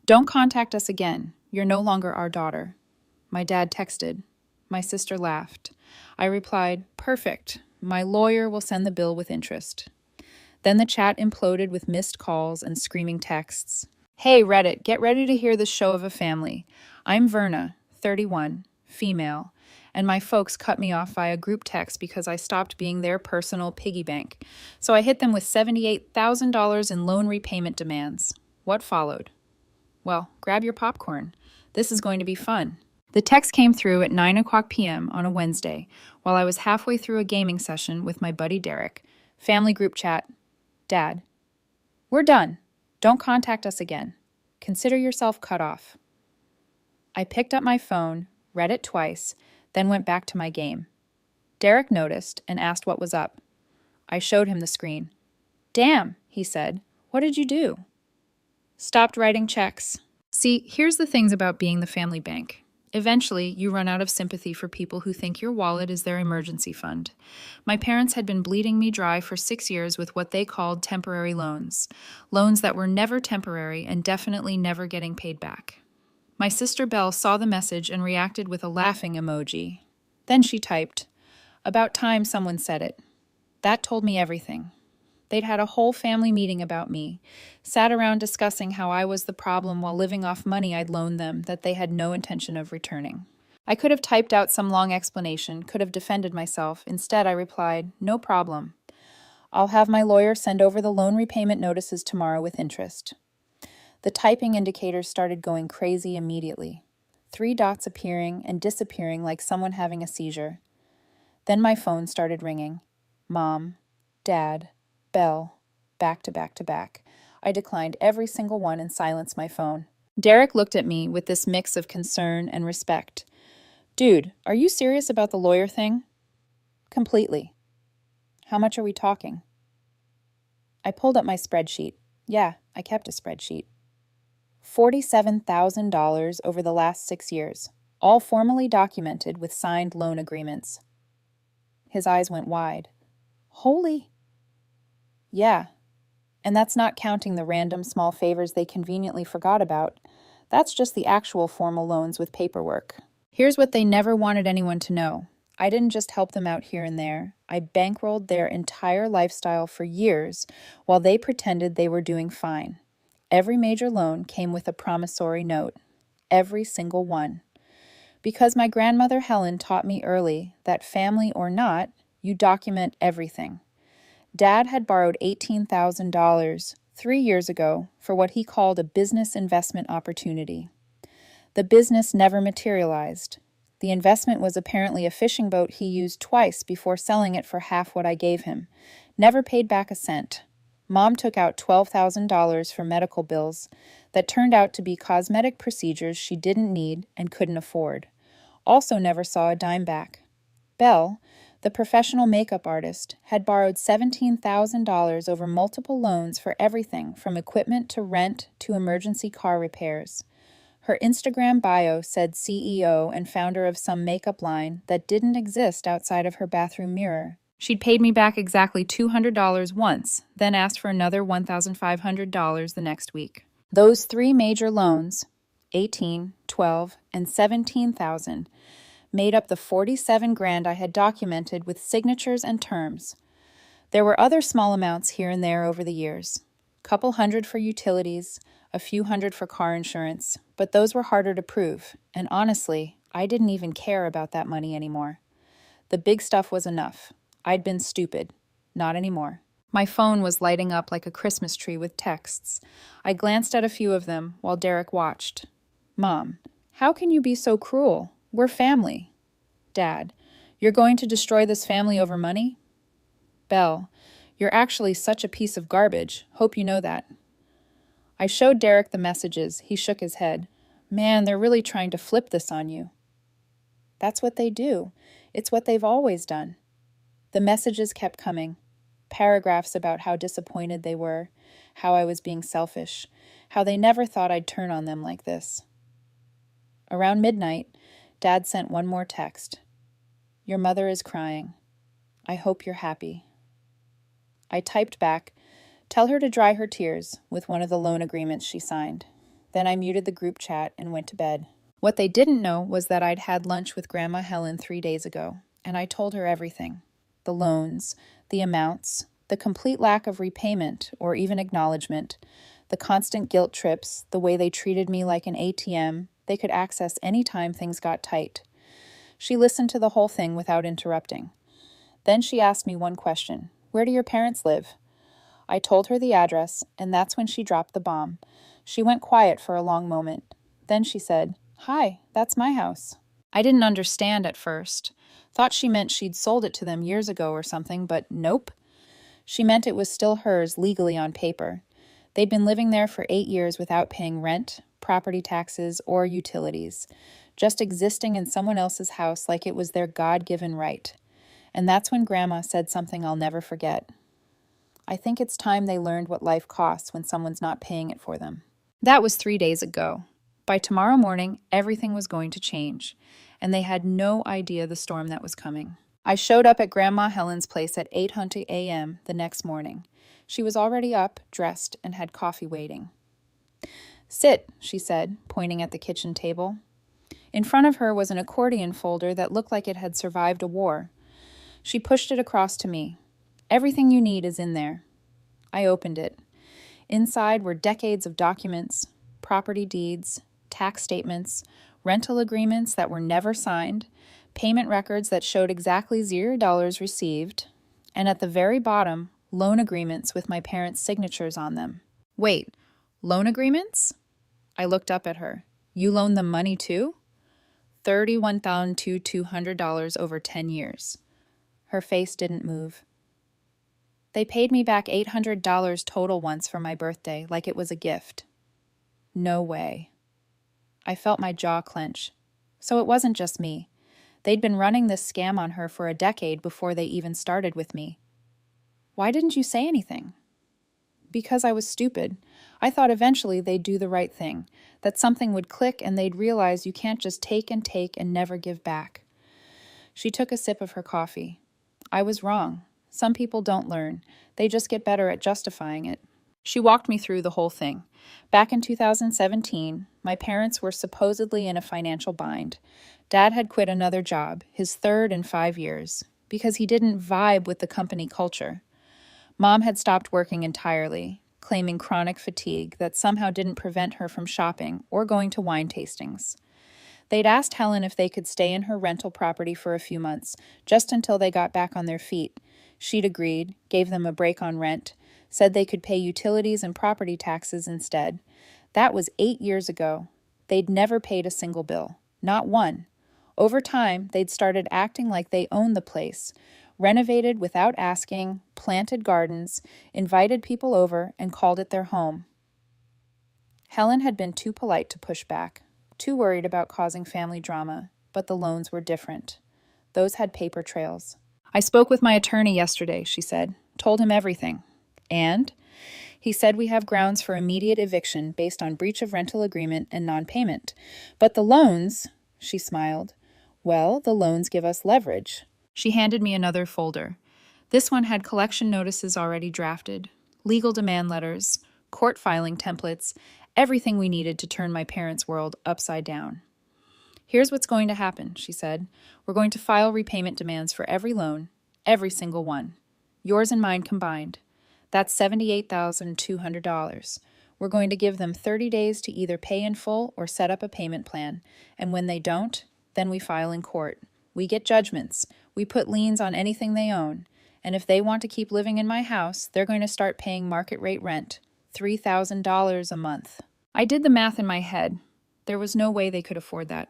Don't contact us again. You're no longer our daughter. My dad texted. My sister laughed. I replied, perfect. My lawyer will send the bill with interest. Then the chat imploded with missed calls and screaming texts. Hey, Reddit, get ready to hear the show of a family. I'm Verna, 31, female, and my folks cut me off via group text because I stopped being their personal piggy bank. So I hit them with $78,000 in loan repayment demands. What followed? Well, grab your popcorn. This is going to be fun. The text came through at 9 o'clock p.m. on a Wednesday while I was halfway through a gaming session with my buddy Derek. Family group chat. Dad, we're done. Don't contact us again. Consider yourself cut off. I picked up my phone, read it twice, then went back to my game. Derek noticed and asked what was up. I showed him the screen. Damn, he said. What did you do? Stopped writing checks. See, here's the things about being the family bank. Eventually, you run out of sympathy for people who think your wallet is their emergency fund. My parents had been bleeding me dry for 6 years with what they called temporary loans. Loans that were never temporary and definitely never getting paid back. My sister Belle saw the message and reacted with a laughing emoji. Then she typed, "About time someone said it." That told me everything. They'd had a whole family meeting about me, sat around discussing how I was the problem while living off money I'd loaned them that they had no intention of returning. I could have typed out some long explanation, could have defended myself. Instead, I replied, "No problem. I'll have my lawyer send over the loan repayment notices tomorrow with interest." The typing indicators started going crazy immediately. 3 dots appearing and disappearing like someone having a seizure. Then my phone started ringing. Mom, Dad, Belle, back to back to back. I declined every single one and silenced my phone. Derek looked at me with this mix of concern and respect. Dude, are you serious about the lawyer thing? Completely. How much are we talking? I pulled up my spreadsheet. Yeah, I kept a spreadsheet. $47,000 over the last 6 years, all formally documented with signed loan agreements. His eyes went wide. Holy. Yeah. And that's not counting the random small favors they conveniently forgot about. That's just the actual formal loans with paperwork. Here's what they never wanted anyone to know. I didn't just help them out here and there. I bankrolled their entire lifestyle for years while they pretended they were doing fine. Every major loan came with a promissory note. Every single one. Because my grandmother Helen taught me early that family or not, you document everything. Dad had borrowed $18,000 3 years ago for what he called a business investment opportunity. The business never materialized. The investment was apparently a fishing boat he used twice before selling it for half what I gave him. Never paid back a cent. Mom took out $12,000 for medical bills that turned out to be cosmetic procedures she didn't need and couldn't afford. Also never saw a dime back. Belle, the professional makeup artist, had borrowed $17,000 over multiple loans for everything from equipment to rent to emergency car repairs. Her Instagram bio said CEO and founder of some makeup line that didn't exist outside of her bathroom mirror. She'd paid me back exactly $200 once, then asked for another $1,500 the next week. Those 3 major loans, 18, 12, and 17,000, made up the 47 grand I had documented with signatures and terms. There were other small amounts here and there over the years. Couple hundred for utilities, a few hundred for car insurance, but those were harder to prove, and honestly, I didn't even care about that money anymore. The big stuff was enough. I'd been stupid. Not anymore. My phone was lighting up like a Christmas tree with texts. I glanced at a few of them while Derek watched. Mom, how can you be so cruel? We're family. Dad, you're going to destroy this family over money? Belle, you're actually such a piece of garbage. Hope you know that. I showed Derek the messages. He shook his head. Man, they're really trying to flip this on you. That's what they do. It's what they've always done. The messages kept coming. Paragraphs about how disappointed they were, how I was being selfish, how they never thought I'd turn on them like this. Around midnight, Dad sent one more text. Your mother is crying. I hope you're happy. I typed back, tell her to dry her tears with one of the loan agreements she signed. Then I muted the group chat and went to bed. What they didn't know was that I'd had lunch with Grandma Helen 3 days ago, and I told her everything. The loans, the amounts, the complete lack of repayment or even acknowledgement, the constant guilt trips, the way they treated me like an ATM they could access any time things got tight. She listened to the whole thing without interrupting. Then she asked me one question. Where do your parents live? I told her the address, and that's when she dropped the bomb. She went quiet for a long moment. Then she said, Hi, that's my house. I didn't understand at first. Thought she meant she'd sold it to them years ago or something, but nope. She meant it was still hers legally on paper. They'd been living there for 8 years without paying rent, property taxes, or utilities, just existing in someone else's house like it was their God-given right. And that's when Grandma said something I'll never forget. I think it's time they learned what life costs when someone's not paying it for them. That was 3 days ago. By tomorrow morning, everything was going to change, and they had no idea the storm that was coming. I showed up at Grandma Helen's place at 8:00 a.m. the next morning. She was already up, dressed, and had coffee waiting. Sit, she said, pointing at the kitchen table. In front of her was an accordion folder that looked like it had survived a war. She pushed it across to me. Everything you need is in there. I opened it. Inside were decades of documents, property deeds, tax statements, rental agreements that were never signed, payment records that showed exactly $0 received, and at the very bottom, loan agreements with my parents' signatures on them. Wait, loan agreements? I looked up at her. You loaned them money too? $31,200 over 10 years. Her face didn't move. They paid me back $800 total once for my birthday, like it was a gift. No way. I felt my jaw clench. So it wasn't just me. They'd been running this scam on her for a decade before they even started with me. Why didn't you say anything? Because I was stupid. I thought eventually they'd do the right thing, that something would click and they'd realize you can't just take and never give back. She took a sip of her coffee. I was wrong. Some people don't learn. They just get better at justifying it. She walked me through the whole thing. Back in 2017, my parents were supposedly in a financial bind. Dad had quit another job, his third in 5 years, because he didn't vibe with the company culture. Mom had stopped working entirely, claiming chronic fatigue that somehow didn't prevent her from shopping or going to wine tastings. They'd asked Helen if they could stay in her rental property for a few months, just until they got back on their feet. She'd agreed, gave them a break on rent, said they could pay utilities and property taxes instead. That was 8 years ago. They'd never paid a single bill, not one. Over time, they'd started acting like they owned the place, renovated without asking, planted gardens, invited people over, and called it their home. Helen had been too polite to push back, too worried about causing family drama, but the loans were different. Those had paper trails. I spoke with my attorney yesterday, she said, told him everything. And he said we have grounds for immediate eviction based on breach of rental agreement and non-payment. But the loans, she smiled, well, the loans give us leverage. She handed me another folder. This one had collection notices already drafted, legal demand letters, court filing templates, everything we needed to turn my parents' world upside down. Here's what's going to happen, she said. We're going to file repayment demands for every loan, every single one. Yours and mine combined. That's $78,200. We're going to give them 30 days to either pay in full or set up a payment plan. And when they don't, then we file in court. We get judgments. We put liens on anything they own. And if they want to keep living in my house, they're going to start paying market rate rent, $3,000 a month. I did the math in my head. There was no way they could afford that.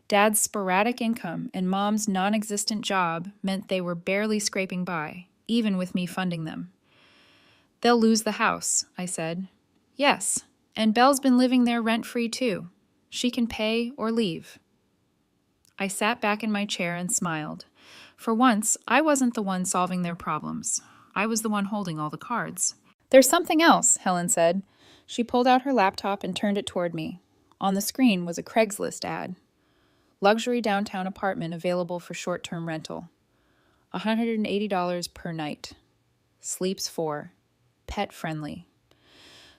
Dad's sporadic income and Mom's non-existent job meant they were barely scraping by, even with me funding them. They'll lose the house, I said. Yes, and Belle's been living there rent-free too. She can pay or leave. I sat back in my chair and smiled. For once, I wasn't the one solving their problems. I was the one holding all the cards. There's something else, Helen said. She pulled out her laptop and turned it toward me. On the screen was a Craigslist ad. Luxury downtown apartment available for short-term rental. $180 per night. Sleeps 4. Pet friendly.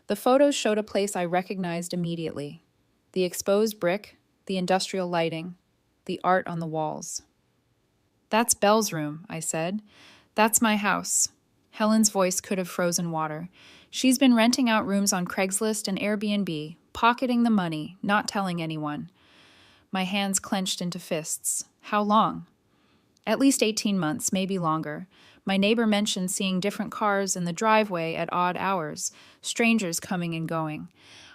The photos showed a place I recognized immediately. The exposed brick, the industrial lighting, the art on the walls. "That's Belle's room," I said. "That's my house." Helen's voice could have frozen water. "She's been renting out rooms on Craigslist and Airbnb, pocketing the money, not telling anyone." My hands clenched into fists. "How long?" "At least 18 months, maybe longer. My neighbor mentioned seeing different cars in the driveway at odd hours, strangers coming and going.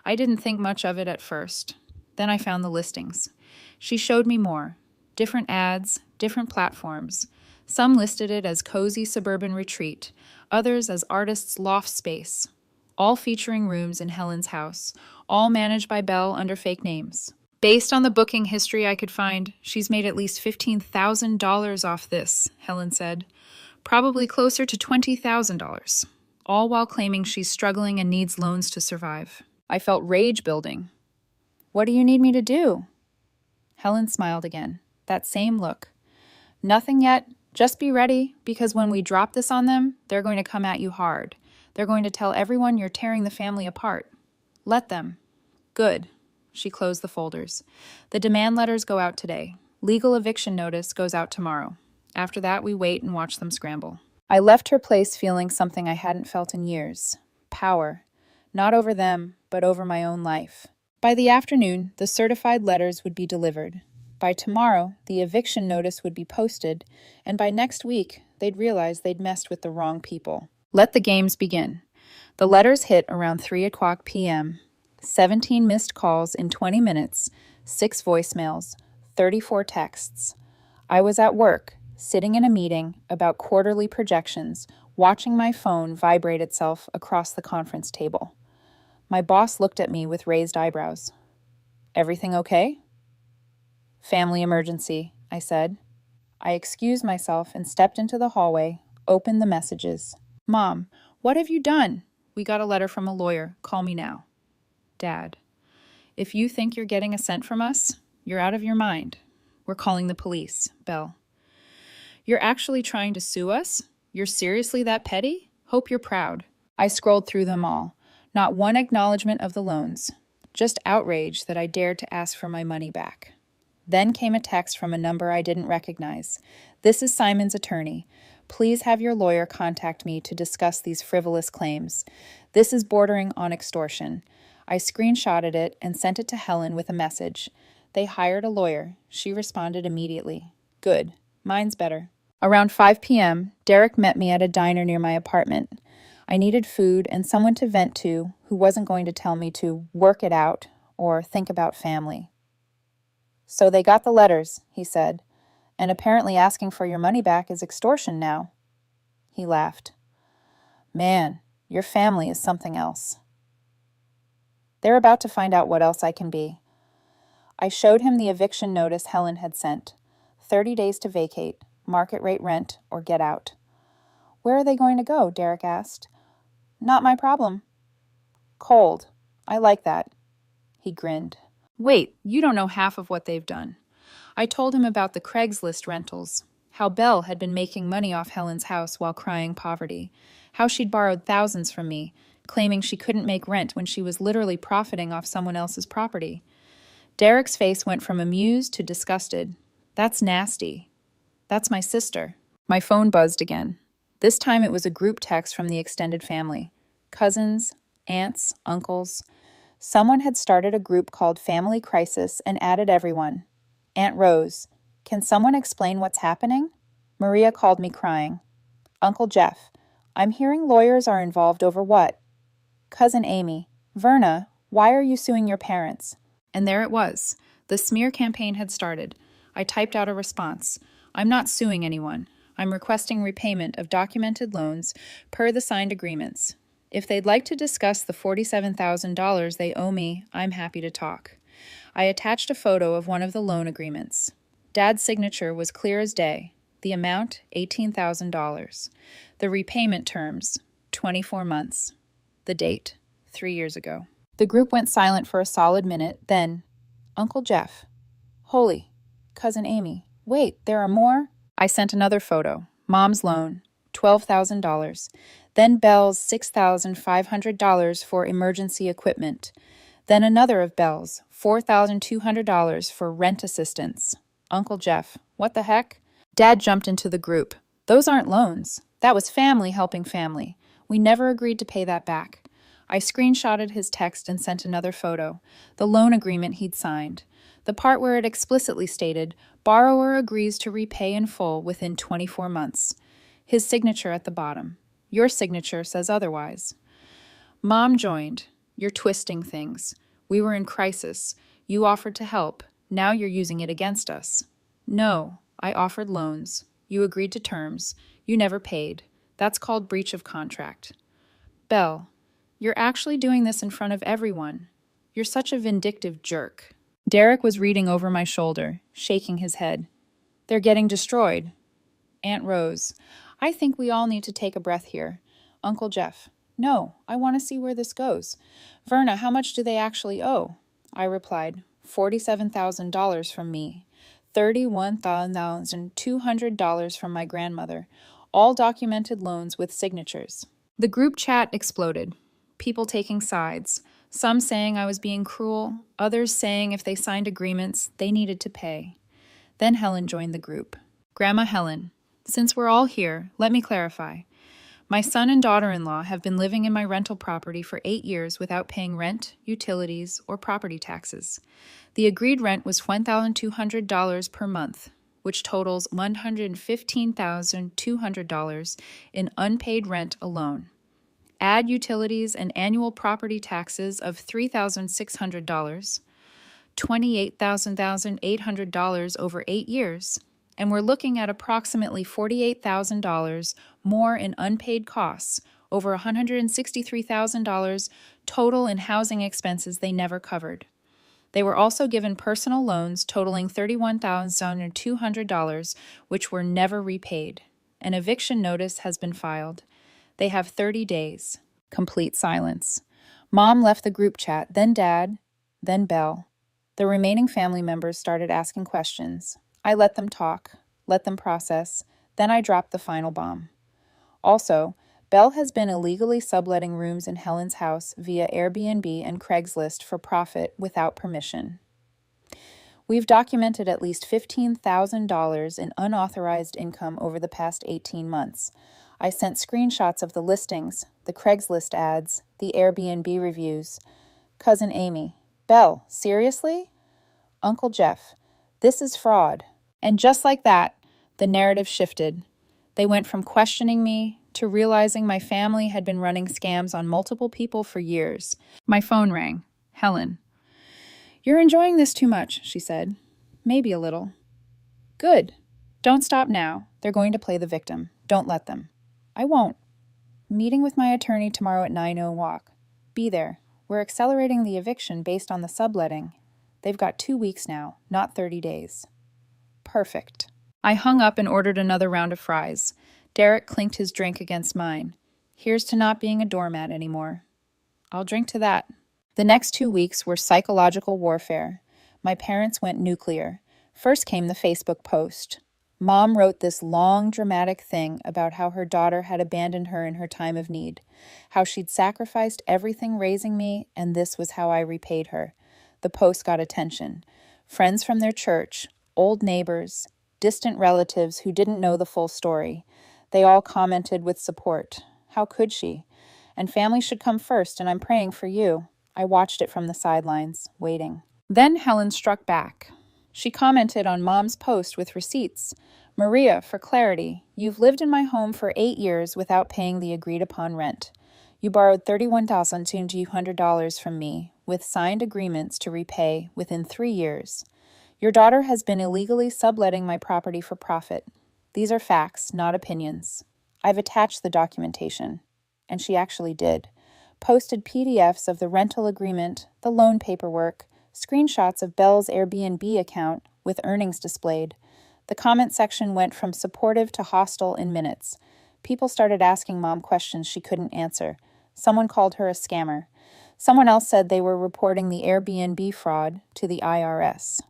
I didn't think much of it at first. Then I found the listings. She showed me more. Different ads, different platforms. Some listed it as cozy suburban retreat, others as artist's loft space. All featuring rooms in Helen's house, all managed by Belle under fake names. Based on the booking history I could find, she's made at least $15,000 off this," Helen said. "Probably closer to $20,000, all while claiming she's struggling and needs loans to survive." I felt rage building. "What do you need me to do?" Helen smiled again, that same look. "Nothing yet. Just be ready, because when we drop this on them, they're going to come at you hard. They're going to tell everyone you're tearing the family apart. Let them." "Good." She closed the folders. "The demand letters go out today. Legal eviction notice goes out tomorrow. After that, we wait and watch them scramble." I left her place feeling something I hadn't felt in years. Power. Not over them, but over my own life. By the afternoon, the certified letters would be delivered. By tomorrow, the eviction notice would be posted, and by next week, they'd realize they'd messed with the wrong people. Let the games begin. The letters hit around 3:00 p.m. 17 missed calls in 20 minutes, 6 voicemails, 34 texts. I was at work, sitting in a meeting about quarterly projections, watching my phone vibrate itself across the conference table. My boss looked at me with raised eyebrows. "Everything okay?" "Family emergency," I said. I excused myself and stepped into the hallway, opened the messages. "Mom, what have you done?" "We got a letter from a lawyer. Call me now." "Dad, if you think you're getting a cent from us, you're out of your mind. We're calling the police." Belle. "You're actually trying to sue us? You're seriously that petty? Hope you're proud." I scrolled through them all. Not one acknowledgement of the loans. Just outrage that I dared to ask for my money back. Then came a text from a number I didn't recognize. "This is Simon's attorney. Please have your lawyer contact me to discuss these frivolous claims. This is bordering on extortion." I screenshotted it and sent it to Helen with a message. "They hired a lawyer." She responded immediately. "Good. Mine's better." Around 5 p.m., Derek met me at a diner near my apartment. I needed food and someone to vent to who wasn't going to tell me to work it out or think about family. "So they got the letters," he said, "and apparently asking for your money back is extortion now." He laughed. "Man, your family is something else." They're about to find out what else I can be. I showed him the eviction notice Helen had sent. 30 days to vacate, market rate rent, or get out. "Where are they going to go?" Derek asked. "Not my problem." "Cold. I like that." He grinned. "Wait, you don't know half of what they've done." I told him about the Craigslist rentals, how Belle had been making money off Helen's house while crying poverty, how she'd borrowed thousands from me, claiming she couldn't make rent when she was literally profiting off someone else's property. Derek's face went from amused to disgusted. "That's nasty." "That's my sister." My phone buzzed again. This time it was a group text from the extended family. Cousins, aunts, uncles. Someone had started a group called Family Crisis and added everyone. Aunt Rose, "Can someone explain what's happening?" Maria called me crying. Uncle Jeff, "I'm hearing lawyers are involved over what?" Cousin Amy, "Verna, why are you suing your parents?" And there it was. The smear campaign had started. I typed out a response. "I'm not suing anyone. I'm requesting repayment of documented loans per the signed agreements. If they'd like to discuss the $47,000 they owe me, I'm happy to talk." I attached a photo of one of the loan agreements. Dad's signature was clear as day. The amount, $18,000. The repayment terms, 24 months. The date, 3 years ago. The group went silent for a solid minute, then, "Uncle Jeff. Holy. Cousin Amy. Wait, there are more?" I sent another photo. Mom's loan, $12,000. Then Belle's $6,500 for emergency equipment. Then another of Belle's, $4,200 for rent assistance. Uncle Jeff, what the heck? Dad jumped into the group. Those aren't loans. That was family helping family. We never agreed to pay that back. I screenshotted his text and sent another photo, the loan agreement he'd signed. The part where it explicitly stated, borrower agrees to repay in full within 24 months. His signature at the bottom. Your signature says otherwise. Mom joined. You're twisting things. We were in crisis. You offered to help. Now you're using it against us. No, I offered loans. You agreed to terms. You never paid. That's called breach of contract. Belle, you're actually doing this in front of everyone. You're such a vindictive jerk. Derek was reading over my shoulder, shaking his head. They're getting destroyed. Aunt Rose, I think we all need to take a breath here. Uncle Jeff, no, I want to see where this goes. Verna, how much do they actually owe? I replied, $47,000 from me, $31,200 from my grandmother, all documented loans with signatures. The group chat exploded, people taking sides, some saying I was being cruel, others saying if they signed agreements, they needed to pay. Then Helen joined the group. Grandma Helen, since we're all here, let me clarify. My son and daughter-in-law have been living in my rental property for 8 years without paying rent, utilities, or property taxes. The agreed rent was $1,200 per month, which totals $115,200 in unpaid rent alone. Add utilities and annual property taxes of $3,600, $28,800 over 8 years, and we're looking at approximately $48,000 more in unpaid costs, over $163,000 total in housing expenses they never covered. They were also given personal loans totaling $31,200, which were never repaid. An eviction notice has been filed. They have 30 days. Complete silence. Mom left the group chat, then Dad, then Belle. The remaining family members started asking questions. I let them talk, let them process, then I dropped the final bomb. Also, Belle has been illegally subletting rooms in Helen's house via Airbnb and Craigslist for profit without permission. We've documented at least $15,000 in unauthorized income over the past 18 months. I sent screenshots of the listings, the Craigslist ads, the Airbnb reviews. Cousin Amy, Belle, seriously? Uncle Jeff, this is fraud. And just like that, the narrative shifted. They went from questioning me to realizing my family had been running scams on multiple people for years. My phone rang. Helen. You're enjoying this too much, she said. Maybe a little. Good. Don't stop now. They're going to play the victim. Don't let them. I won't. Meeting with my attorney tomorrow at 9:00 walk. Be there. We're accelerating the eviction based on the subletting. They've got 2 weeks now, not 30 days. Perfect. I hung up and ordered another round of fries. Derek clinked his drink against mine. Here's to not being a doormat anymore. I'll drink to that. The next 2 weeks were psychological warfare. My parents went nuclear. First came the Facebook post. Mom wrote this long, dramatic thing about how her daughter had abandoned her in her time of need, how she'd sacrificed everything raising me, and this was how I repaid her. The post got attention. Friends from their church, old neighbors, distant relatives who didn't know the full story. They all commented with support. How could she? And family should come first, and I'm praying for you. I watched it from the sidelines, waiting. Then Helen struck back. She commented on Mom's post with receipts. Maria, for clarity, you've lived in my home for 8 years without paying the agreed-upon rent. You borrowed $31,200 from me, with signed agreements to repay within 3 years. Your daughter has been illegally subletting my property for profit. These are facts, not opinions. I've attached the documentation. And she actually did. Posted PDFs of the rental agreement, the loan paperwork, screenshots of Belle's Airbnb account with earnings displayed. The comment section went from supportive to hostile in minutes. People started asking Mom questions she couldn't answer. Someone called her a scammer. Someone else said they were reporting the Airbnb fraud to the IRS.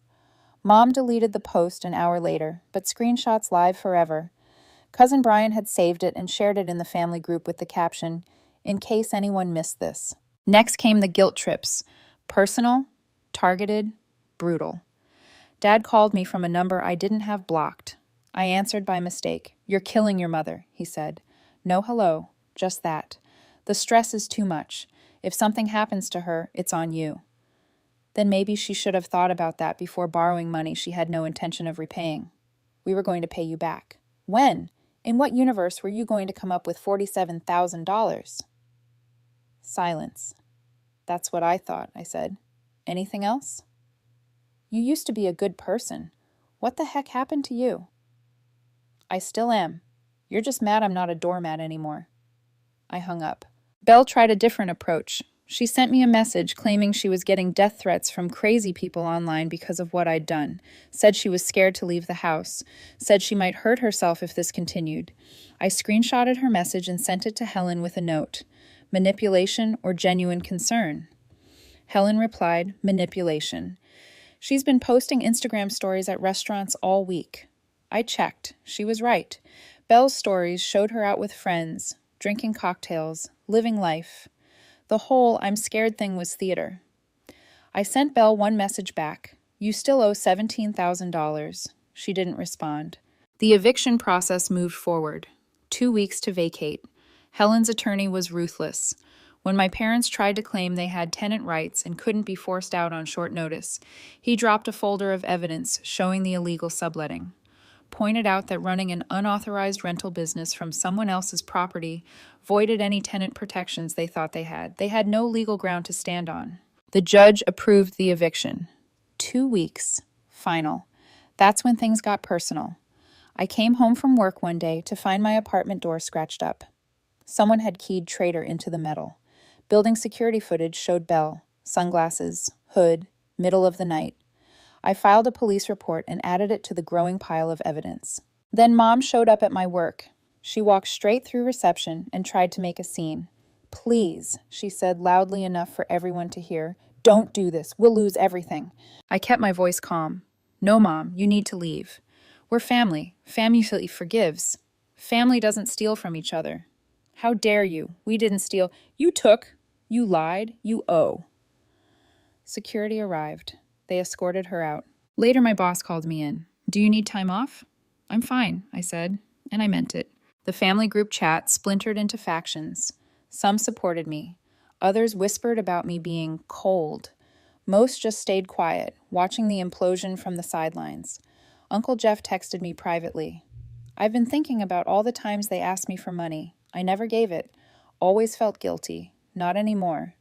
Mom deleted the post an hour later, but screenshots live forever. Cousin Brian had saved it and shared it in the family group with the caption, "In case anyone missed this." Next came the guilt trips. Personal, targeted, brutal. Dad called me from a number I didn't have blocked. I answered by mistake. "You're killing your mother," he said. No hello, just that. "The stress is too much. If something happens to her, it's on you." Then maybe she should have thought about that before borrowing money she had no intention of repaying. "We were going to pay you back." When? In what universe were you going to come up with $47,000? Silence. "That's what I thought," I said. "Anything else?" "You used to be a good person. What the heck happened to you?" "I still am. You're just mad I'm not a doormat anymore." I hung up. Belle tried a different approach. She sent me a message claiming she was getting death threats from crazy people online because of what I'd done, said she was scared to leave the house, said she might hurt herself if this continued. I screenshotted her message and sent it to Helen with a note. Manipulation or genuine concern? Helen replied, manipulation. She's been posting Instagram stories at restaurants all week. I checked. She was right. Belle's stories showed her out with friends, drinking cocktails, living life. The whole "I'm scared" thing was theater. I sent Belle one message back. "You still owe $17,000. She didn't respond. The eviction process moved forward. 2 weeks to vacate. Helen's attorney was ruthless. When my parents tried to claim they had tenant rights and couldn't be forced out on short notice, he dropped a folder of evidence showing the illegal subletting. Pointed out that running an unauthorized rental business from someone else's property voided any tenant protections they thought they had. They had no legal ground to stand on. The judge approved the eviction. 2 weeks. Final. That's when things got personal. I came home from work one day to find my apartment door scratched up. Someone had keyed Trader into the metal. Building security footage showed Belle, sunglasses, hood, middle of the night. I filed a police report and added it to the growing pile of evidence. Then Mom showed up at my work. She walked straight through reception and tried to make a scene. "Please," she said loudly enough for everyone to hear, "don't do this. We'll lose everything." I kept my voice calm. "No, Mom, you need to leave. We're family. Family forgives. Family doesn't steal from each other." "How dare you? We didn't steal. You took. You lied. You owe." Security arrived. They escorted her out. Later, my boss called me in. "Do you need time off?" "I'm fine," I said, and I meant it. The family group chat splintered into factions. Some supported me. Others whispered about me being cold. Most just stayed quiet, watching the implosion from the sidelines. Uncle Jeff texted me privately. "I've been thinking about all the times they asked me for money. I never gave it. Always felt guilty. Not anymore."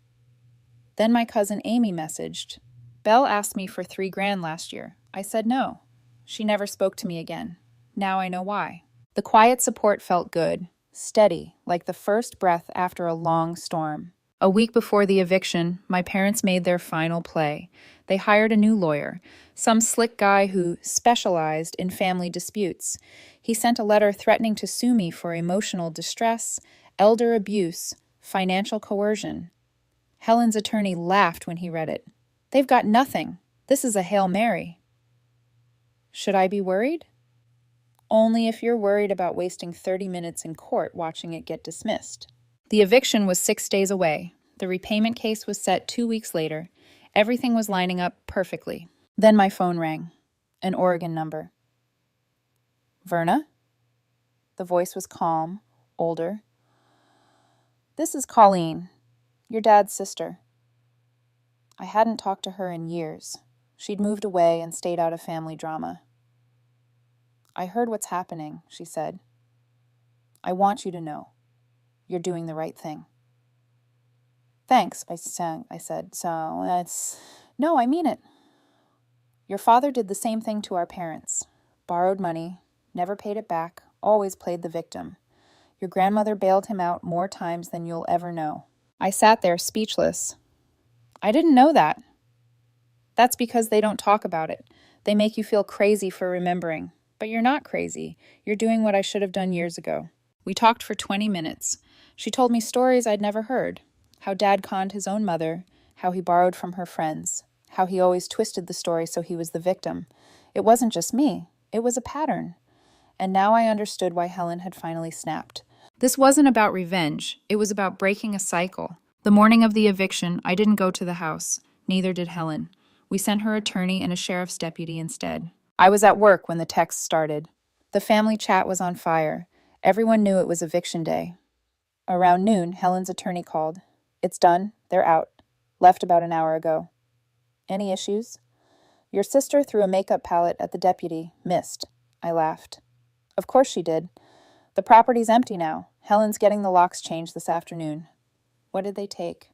Then my cousin Amy messaged. "Belle asked me for $3,000 last year. I said no." She never spoke to me again. Now I know why. The quiet support felt good, steady, like the first breath after a long storm. A week before the eviction, my parents made their final play. They hired a new lawyer, some slick guy who specialized in family disputes. He sent a letter threatening to sue me for emotional distress, elder abuse, financial coercion. Helen's attorney laughed when he read it. "They've got nothing. This is a Hail Mary." Should I be worried? Only if you're worried about wasting 30 minutes in court watching it get dismissed. The eviction was 6 days away. The repayment case was set 2 weeks later. Everything was lining up perfectly. Then my phone rang. An Oregon number. "Verna?" The voice was calm, older. "This is Colleen, your dad's sister." I hadn't talked to her in years. She'd moved away and stayed out of family drama. "I heard what's happening," she said. "I want you to know. You're doing the right thing." "Thanks," I said. "So that's..." "No, I mean it. Your father did the same thing to our parents. Borrowed money, never paid it back, always played the victim. Your grandmother bailed him out more times than you'll ever know." I sat there speechless. "I didn't know that." "That's because they don't talk about it. They make you feel crazy for remembering. But you're not crazy. You're doing what I should have done years ago." We talked for 20 minutes. She told me stories I'd never heard. How Dad conned his own mother, how he borrowed from her friends, how he always twisted the story so he was the victim. It wasn't just me. It was a pattern. And now I understood why Helen had finally snapped. This wasn't about revenge. It was about breaking a cycle. The morning of the eviction, I didn't go to the house. Neither did Helen. We sent her attorney and a sheriff's deputy instead. I was at work when the text started. The family chat was on fire. Everyone knew it was eviction day. Around noon, Helen's attorney called. It's done. They're out. Left about an hour ago. Any issues? Your sister threw a makeup palette at the deputy. Missed. I laughed. Of course she did. The property's empty now. Helen's getting the locks changed this afternoon. What did they take?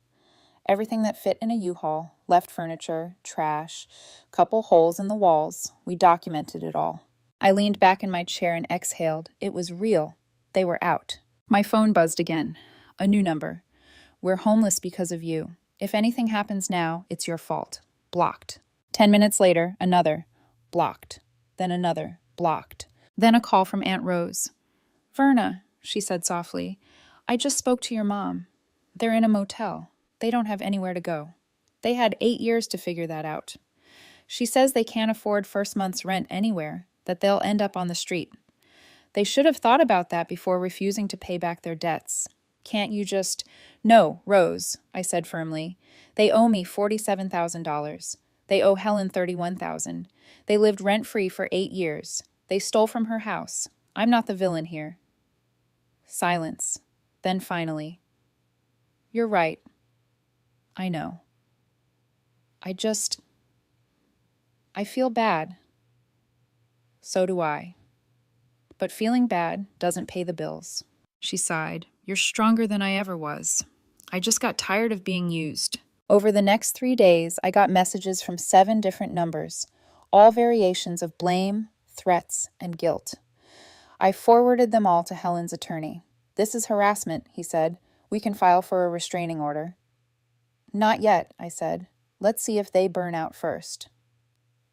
Everything that fit in a U-Haul. Left furniture, trash, couple holes in the walls. We documented it all. I leaned back in my chair and exhaled. It was real. They were out. My phone buzzed again. A new number. We're homeless because of you. If anything happens now, it's your fault. Blocked. 10 minutes later, another. Blocked. Then another. Blocked. Then a call from Aunt Rose. Verna, she said softly, I just spoke to your mom. They're in a motel. They don't have anywhere to go. They had 8 years to figure that out. She says they can't afford first month's rent anywhere, that they'll end up on the street. They should have thought about that before refusing to pay back their debts. Can't you just... No, Rose, I said firmly. They owe me $47,000. They owe Helen $31,000. They lived rent-free for 8 years. They stole from her house. I'm not the villain here. Silence. Then finally, you're right. I know. I feel bad. So do I. But feeling bad doesn't pay the bills. She sighed. You're stronger than I ever was. I just got tired of being used. Over the next 3 days, I got messages from 7 different numbers, all variations of blame, threats, and guilt. I forwarded them all to Helen's attorney. This is harassment, he said. We can file for a restraining order. Not yet, I said. Let's see if they burn out first.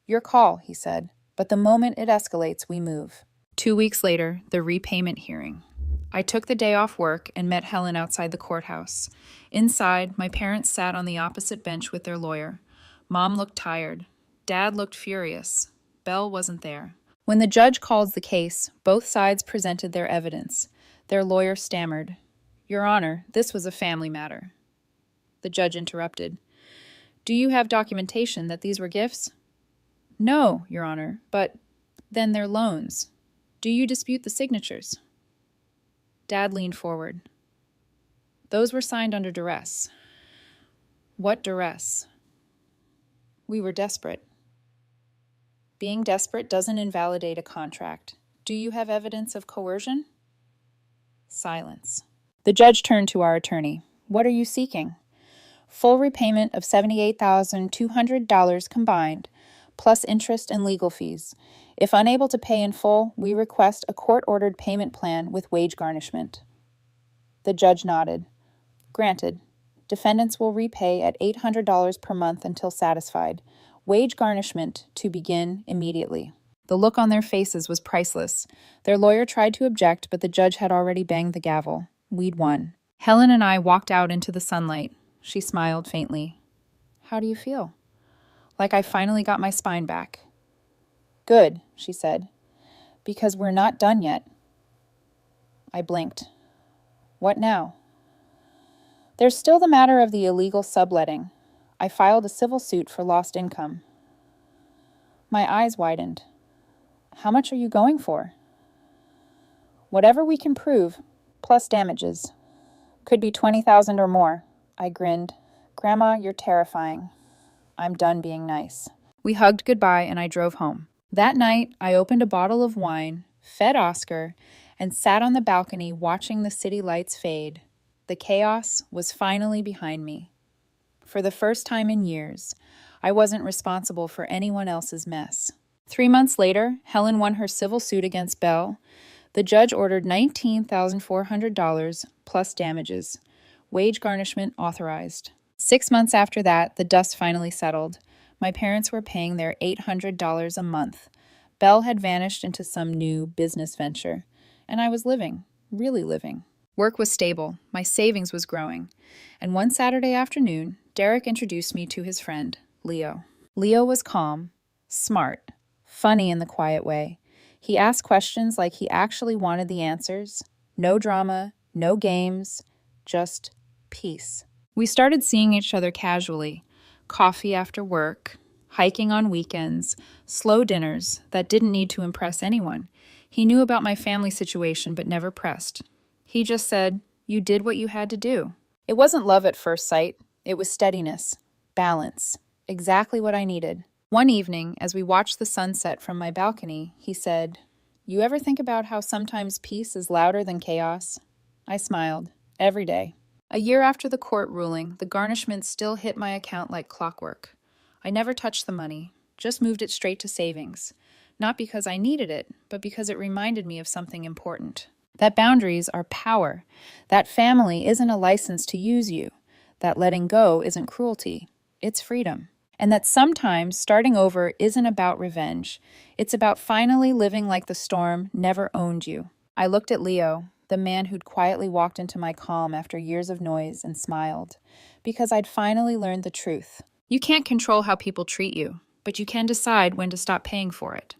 Your call, he said. But the moment it escalates, we move. 2 weeks later, the repayment hearing. I took the day off work and met Helen outside the courthouse. Inside, my parents sat on the opposite bench with their lawyer. Mom looked tired. Dad looked furious. Belle wasn't there. When the judge called the case, both sides presented their evidence. Their lawyer stammered, Your Honor, this was a family matter. The judge interrupted. Do you have documentation that these were gifts? No, Your Honor, but then they're loans. Do you dispute the signatures? Dad leaned forward. Those were signed under duress. What duress? We were desperate. Being desperate doesn't invalidate a contract. Do you have evidence of coercion? Silence. The judge turned to our attorney. What are you seeking? Full repayment of $78,200 combined, plus interest and legal fees. If unable to pay in full, we request a court-ordered payment plan with wage garnishment. The judge nodded. Granted. Defendants will repay at $800 per month until satisfied. Wage garnishment to begin immediately. The look on their faces was priceless. Their lawyer tried to object, but the judge had already banged the gavel. We'd won. Helen and I walked out into the sunlight. She smiled faintly. How do you feel? Like I finally got my spine back. Good, she said. Because we're not done yet. I blinked. What now? There's still the matter of the illegal subletting. I filed a civil suit for lost income. My eyes widened. How much are you going for? Whatever we can prove, plus damages. Could be $20,000 or more. I grinned. Grandma, you're terrifying. I'm done being nice. We hugged goodbye and I drove home. That night, I opened a bottle of wine, fed Oscar, and sat on the balcony watching the city lights fade. The chaos was finally behind me. For the first time in years, I wasn't responsible for anyone else's mess. 3 months later, Helen won her civil suit against Belle. The judge ordered $19,400 plus damages. Wage garnishment authorized. 6 months after that, the dust finally settled. My parents were paying their $800 a month. Belle had vanished into some new business venture. And I was living, really living. Work was stable. My savings was growing. And one Saturday afternoon, Derek introduced me to his friend, Leo. Leo was calm, smart, funny in the quiet way. He asked questions like he actually wanted the answers. No drama, no games, just peace. We started seeing each other casually. Coffee after work, hiking on weekends, slow dinners that didn't need to impress anyone. He knew about my family situation but never pressed. He just said, "You did what you had to do." It wasn't love at first sight. It was steadiness, balance, exactly what I needed. One evening, as we watched the sunset from my balcony, he said, "You ever think about how sometimes peace is louder than chaos?" I smiled. Every day. A year after the court ruling, the garnishment still hit my account like clockwork. I never touched the money, just moved it straight to savings. Not because I needed it, but because it reminded me of something important. That boundaries are power. That family isn't a license to use you. That letting go isn't cruelty. It's freedom. And that sometimes starting over isn't about revenge. It's about finally living like the storm never owned you. I looked at Leo, the man who'd quietly walked into my calm after years of noise, and smiled, because I'd finally learned the truth. You can't control how people treat you, but you can decide when to stop paying for it.